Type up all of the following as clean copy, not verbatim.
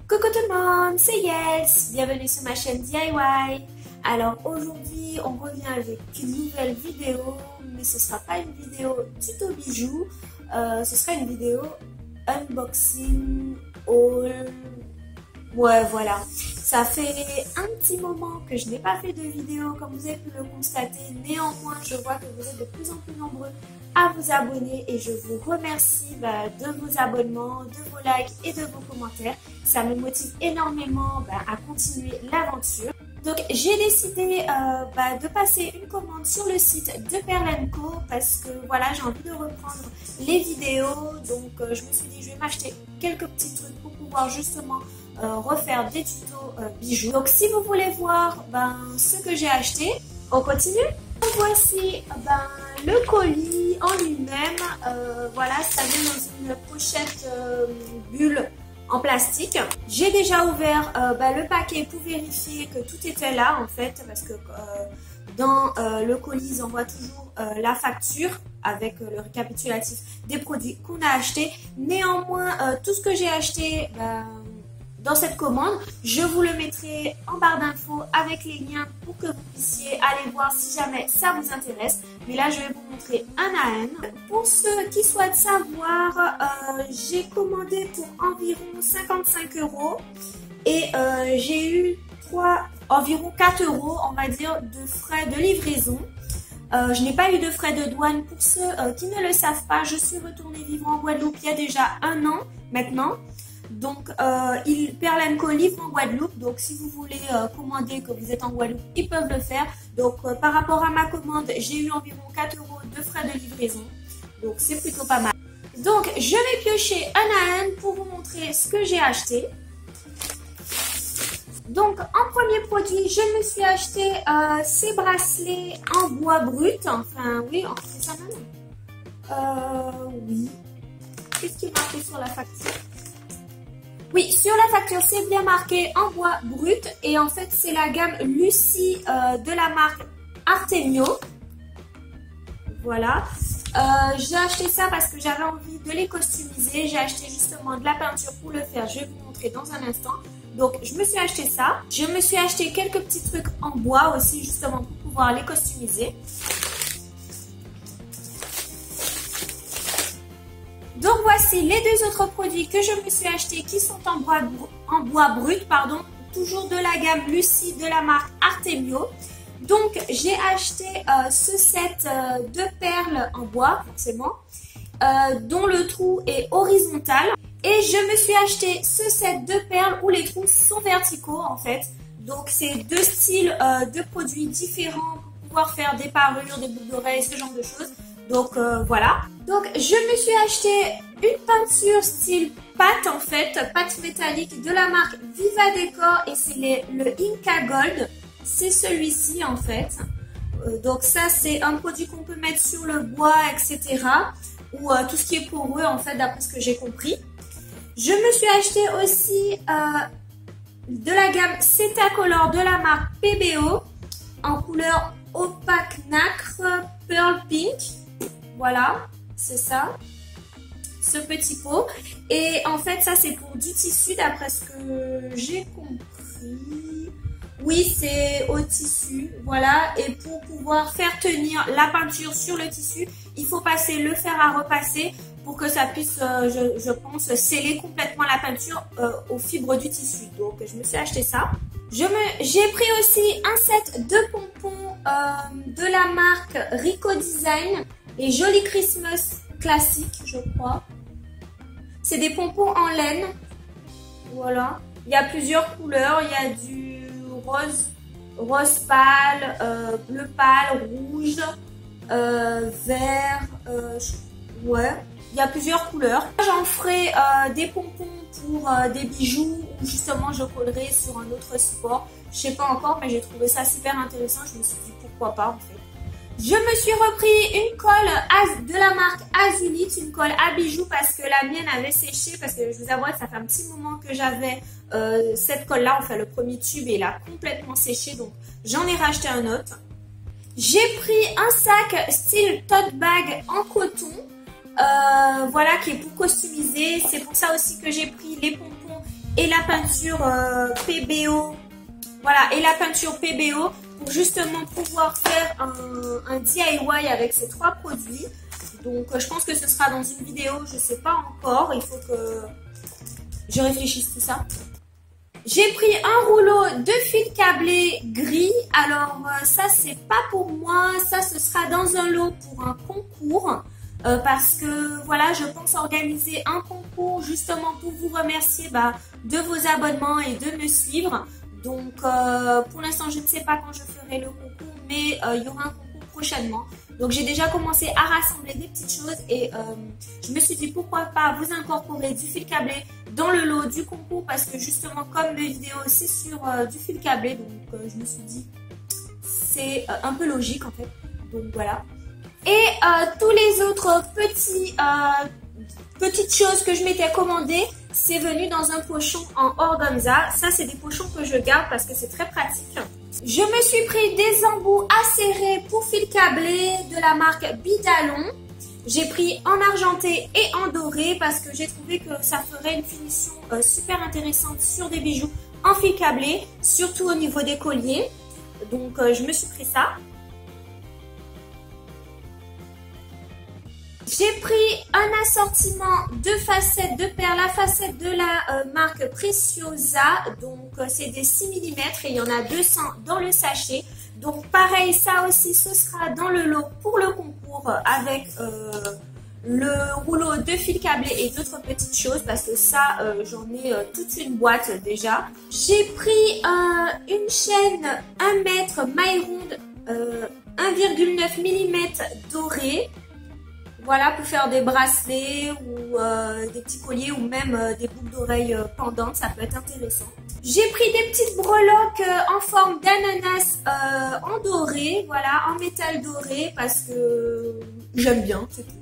Coucou tout le monde, c'est Yels, bienvenue sur ma chaîne DIY. Alors aujourd'hui on revient avec une nouvelle vidéo, mais ce sera pas une vidéo tuto bijoux, ce sera une vidéo unboxing, haul, ouais voilà. Ça fait un petit moment que je n'ai pas fait de vidéo comme vous avez pu le constater, néanmoins je vois que vous êtes de plus en plus nombreux à vous abonner et je vous remercie de vos abonnements, de vos likes et de vos commentaires. Ça me motive énormément à continuer l'aventure. Donc j'ai décidé de passer une commande sur le site de Pearl & Co parce que voilà, j'ai envie de reprendre les vidéos. Donc je me suis dit je vais m'acheter quelques petits trucs pour pouvoir justement refaire des tutos bijoux. Donc si vous voulez voir ce que j'ai acheté, on continue. Voici le colis en lui-même. Voilà, ça vient dans une pochette bulle en plastique. J'ai déjà ouvert le paquet pour vérifier que tout était là en fait, parce que dans le colis on voit toujours la facture avec le récapitulatif des produits qu'on a achetés. Néanmoins, tout ce que j'ai acheté dans cette commande, je vous le mettrai en barre d'infos avec les liens pour que vous puissiez aller voir si jamais ça vous intéresse. Mais là, je vais vous montrer un à un. Pour ceux qui souhaitent savoir, j'ai commandé pour environ 55 € et j'ai eu environ 4 €, on va dire, de frais de livraison. Je n'ai pas eu de frais de douane. Pour ceux qui ne le savent pas, je suis retournée vivre en Guadeloupe il y a déjà un an maintenant. Donc, Pearl & Co livre en Guadeloupe. Donc, si vous voulez commander, que vous êtes en Guadeloupe, ils peuvent le faire. Donc, par rapport à ma commande, j'ai eu environ 4 € de frais de livraison. Donc, c'est plutôt pas mal. Donc, je vais piocher un à un pour vous montrer ce que j'ai acheté. Donc, en premier produit, je me suis acheté ces bracelets en bois brut. Enfin, oui, c'est ça même. Oui. Qu'est-ce qui est marqué sur la facture? Oui, sur la facture, c'est bien marqué en bois brut. Et en fait, c'est la gamme Lucie de la marque Artemio. Voilà. J'ai acheté ça parce que j'avais envie de les customiser. J'ai acheté justement de la peinture pour le faire. Je vais vous montrer dans un instant. Donc, je me suis acheté ça. Je me suis acheté quelques petits trucs en bois aussi, justement, pour pouvoir les customiser. Donc voici les deux autres produits que je me suis achetés qui sont en bois brut, toujours de la gamme Lucie de la marque Artemio. Donc j'ai acheté ce set de perles en bois, forcément, dont le trou est horizontal. Et je me suis acheté ce set de perles où les trous sont verticaux en fait. Donc c'est deux styles de produits différents pour pouvoir faire des parures, des boucles d'oreilles, ce genre de choses. Donc voilà. Donc je me suis acheté une peinture style pâte en fait, pâte métallique de la marque Viva Decor et c'est le Inca Gold. C'est celui-ci en fait. Donc ça c'est un produit qu'on peut mettre sur le bois, etc. Ou tout ce qui est poreux en fait d'après ce que j'ai compris. Je me suis acheté aussi de la gamme Cetacolor de la marque PBO en couleur opaque nacre pearl pink. Voilà, c'est ça, ce petit pot. Et en fait, ça c'est pour du tissu d'après ce que j'ai compris. Oui, c'est au tissu, voilà. Et pour pouvoir faire tenir la peinture sur le tissu, il faut passer le fer à repasser pour que ça puisse, je pense, sceller complètement la peinture aux fibres du tissu. Donc, je me suis acheté ça. J'ai pris aussi un set de pompons de la marque Rico Design. Et Joli Christmas classique, je crois. C'est des pompons en laine. Voilà. Il y a plusieurs couleurs. Il y a du rose pâle, bleu pâle, rouge, vert. Ouais. Il y a plusieurs couleurs. J'en ferai des pompons pour des bijoux ou justement je collerai sur un autre support. Je sais pas encore, mais j'ai trouvé ça super intéressant. Je me suis dit pourquoi pas en fait. Je me suis repris une colle de la marque Azulite, une colle à bijoux parce que la mienne avait séché, parce que je vous avoue que ça fait un petit moment que j'avais cette colle-là, enfin le premier tube et il a complètement séché, donc j'en ai racheté un autre. J'ai pris un sac style tote bag en coton, voilà, qui est pour customiser. C'est pour ça aussi que j'ai pris les pompons et la peinture PBO. Voilà, et la peinture PBO pour justement pouvoir faire un DIY avec ces 3 produits. Donc je pense que ce sera dans une vidéo, je sais pas encore, il faut que je réfléchisse tout ça. J'ai pris un rouleau de fil câblé gris. Alors ça c'est pas pour moi, ça ce sera dans un lot pour un concours. Parce que voilà, je pense organiser un concours justement pour vous remercier de vos abonnements et de me suivre. Donc pour l'instant je ne sais pas quand je ferai le concours, mais il y aura un concours prochainement. Donc j'ai déjà commencé à rassembler des petites choses et je me suis dit pourquoi pas vous incorporer du fil câblé dans le lot du concours, parce que justement comme mes vidéos c'est sur du fil câblé, donc je me suis dit c'est un peu logique en fait. Donc voilà. Et tous les autres petites choses que je m'étais commandées, c'est venu dans un pochon en organza. Ça, c'est des pochons que je garde parce que c'est très pratique. Je me suis pris des embouts acérés pour fil câblé de la marque Bidalon. J'ai pris en argenté et en doré parce que j'ai trouvé que ça ferait une finition super intéressante sur des bijoux en fil câblé, surtout au niveau des colliers. Donc, je me suis pris ça. J'ai pris un assortiment de facettes de perles, la facette de la marque Preciosa, donc c'est des 6 mm et il y en a 200 dans le sachet. Donc pareil, ça aussi ce sera dans le lot pour le concours avec le rouleau de fil câblé et d'autres petites choses parce que ça j'en ai toute une boîte déjà. J'ai pris une chaîne 1 mètre maille ronde 1,9 mm dorée. Voilà, pour faire des bracelets ou des petits colliers ou même des boucles d'oreilles pendantes, ça peut être intéressant. J'ai pris des petites breloques en forme d'ananas en doré, voilà, en métal doré parce que j'aime bien, c'est tout.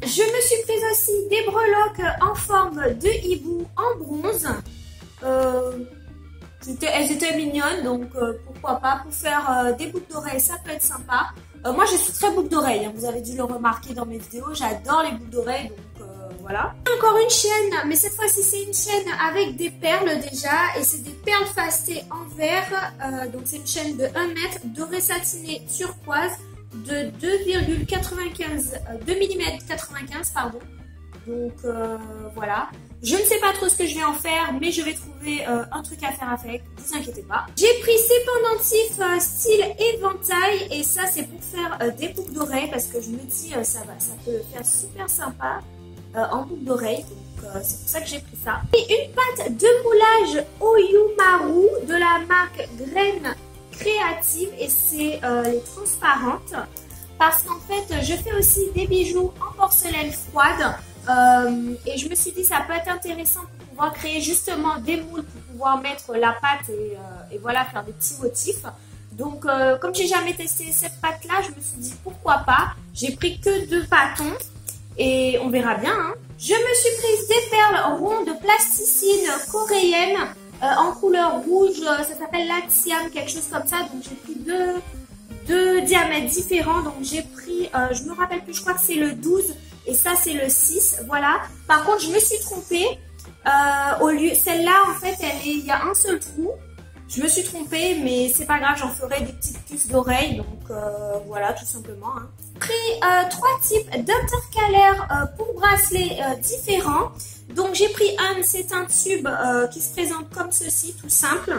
Je me suis prise aussi des breloques en forme de hibou en bronze. Elles étaient mignonnes, donc pourquoi pas, pour faire des boucles d'oreilles, ça peut être sympa. Moi je suis très boucle d'oreille, hein. Vous avez dû le remarquer dans mes vidéos, j'adore les boucles d'oreilles, donc voilà. Encore une chaîne, mais cette fois-ci c'est une chaîne avec des perles déjà, et c'est des perles fastées en verre, donc c'est une chaîne de 1 mètre, dorée satinée turquoise, de 2,95 mm 95 pardon. Donc voilà. Je ne sais pas trop ce que je vais en faire, mais je vais trouver un truc à faire avec, vous inquiétez pas. J'ai pris ces pendentifs style éventail, et ça c'est pour faire des boucles d'oreilles, parce que je me dis ça peut faire super sympa en boucle d'oreille, donc c'est pour ça que j'ai pris ça. Et une pâte de moulage Oyumaru de la marque Graines Créative, et c'est les transparentes, parce qu'en fait je fais aussi des bijoux en porcelaine froide. Et je me suis dit ça peut être intéressant pour pouvoir créer justement des moules pour pouvoir mettre la pâte et voilà, faire des petits motifs. Donc comme j'ai jamais testé cette pâte là, je me suis dit pourquoi pas. J'ai pris que 2 bâtons et on verra bien, hein. Je me suis prise des perles rondes plasticine coréennes en couleur rouge, ça s'appelle l'Axiam, quelque chose comme ça. Donc j'ai pris deux diamètres différents, donc j'ai pris, je me rappelle plus, je crois que c'est le 12 et ça c'est le 6, voilà. Par contre je me suis trompée, au lieu, celle-là en fait il y a un seul trou, je me suis trompée, mais c'est pas grave, j'en ferai des petites puces d'oreilles, donc voilà, tout simplement, hein. J'ai pris 3 types d'intercalaires pour bracelets différents. Donc j'ai pris c'est un tube qui se présente comme ceci, tout simple.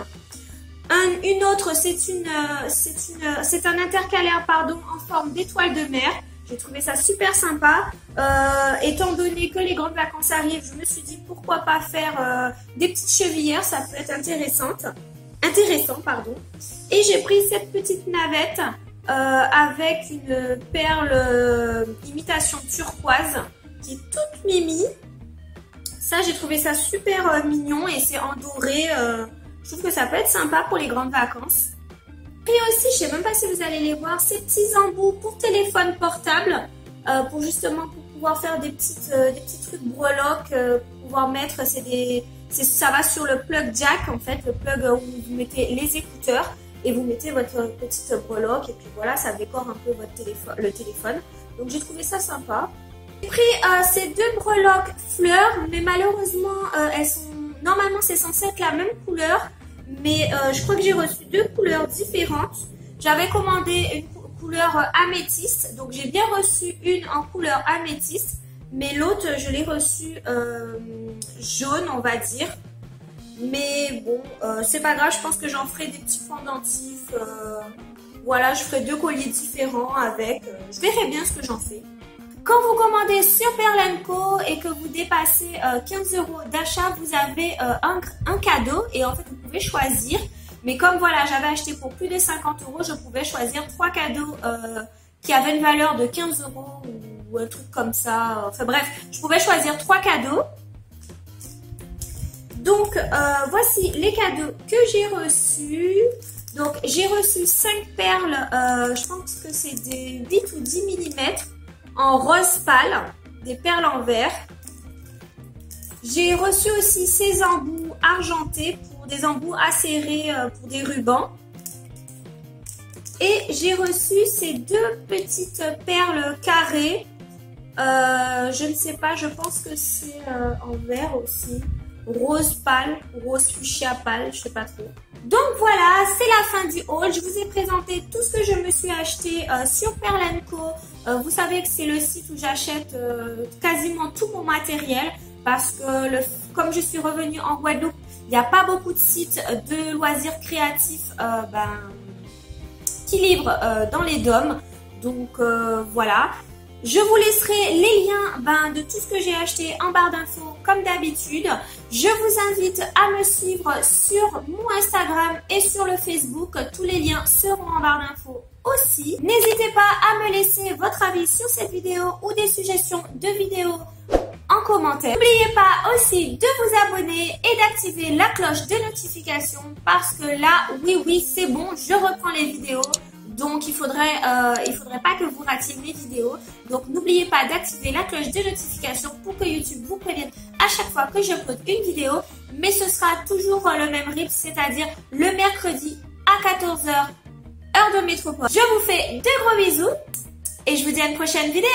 Une autre, c'est un intercalaire pardon, en forme d'étoile de mer. J'ai trouvé ça super sympa. Étant donné que les grandes vacances arrivent, je me suis dit pourquoi pas faire des petites chevillères, ça peut être intéressant, pardon. Et j'ai pris cette petite navette avec une perle imitation turquoise qui est toute mimi. Ça, j'ai trouvé ça super mignon et c'est en doré. Je trouve que ça peut être sympa pour les grandes vacances. Et aussi, je sais même pas si vous allez les voir, ces petits embouts pour téléphone portable, pour justement pouvoir faire des petits trucs breloques, pour pouvoir mettre, ça va sur le plug jack en fait, le plug où vous mettez les écouteurs et vous mettez votre petite breloque et puis voilà, ça décore un peu le téléphone. Donc j'ai trouvé ça sympa. J'ai pris ces 2 breloques fleurs, mais malheureusement elles sont normalement c'est censé être la même couleur, mais je crois que j'ai reçu deux couleurs différentes. J'avais commandé une couleur améthyste, donc j'ai bien reçu une en couleur améthyste, mais l'autre je l'ai reçue jaune, on va dire. Mais bon, c'est pas grave, je pense que j'en ferai des petits pendentifs. Voilà, je ferai deux colliers différents avec. Je verrai bien ce que j'en fais. Quand vous commandez sur Pearl & Co et que vous dépassez 15 € d'achat, vous avez un cadeau et en fait vous pouvez choisir. Mais comme voilà, j'avais acheté pour plus de 50 €, je pouvais choisir 3 cadeaux qui avaient une valeur de 15 € ou un truc comme ça. Enfin bref, je pouvais choisir 3 cadeaux. Donc voici les cadeaux que j'ai reçus. Donc j'ai reçu 5 perles, je pense que c'est des 8 ou 10 mm en rose pâle, des perles en verre. J'ai reçu aussi ces embouts argentés pour des embouts acérés pour des rubans. Et j'ai reçu ces deux petites perles carrées. Je ne sais pas, je pense que c'est en verre aussi. Rose pâle, rose fuchsia pâle, je sais pas trop. Donc voilà, c'est la fin du haul. Je vous ai présenté tout ce que je me suis acheté sur Pearl & Co. Vous savez que c'est le site où j'achète quasiment tout mon matériel parce que comme je suis revenue en Guadeloupe, il n'y a pas beaucoup de sites de loisirs créatifs qui livrent dans les DOM. Donc voilà. Je vous laisserai les liens de tout ce que j'ai acheté en barre d'infos comme d'habitude. Je vous invite à me suivre sur mon Instagram et sur le Facebook. Tous les liens seront en barre d'infos aussi. N'hésitez pas à me laisser votre avis sur cette vidéo ou des suggestions de vidéos en commentaire. N'oubliez pas aussi de vous abonner et d'activer la cloche de notification parce que là, oui, c'est bon, je reprends les vidéos. Donc, il faudrait pas que vous ratiez mes vidéos. Donc, n'oubliez pas d'activer la cloche de notification pour que YouTube vous prévienne à chaque fois que je upload une vidéo. Mais ce sera toujours le même rythme, c'est-à-dire le mercredi à 14 h, heure de métropole. Je vous fais de gros bisous et je vous dis à une prochaine vidéo.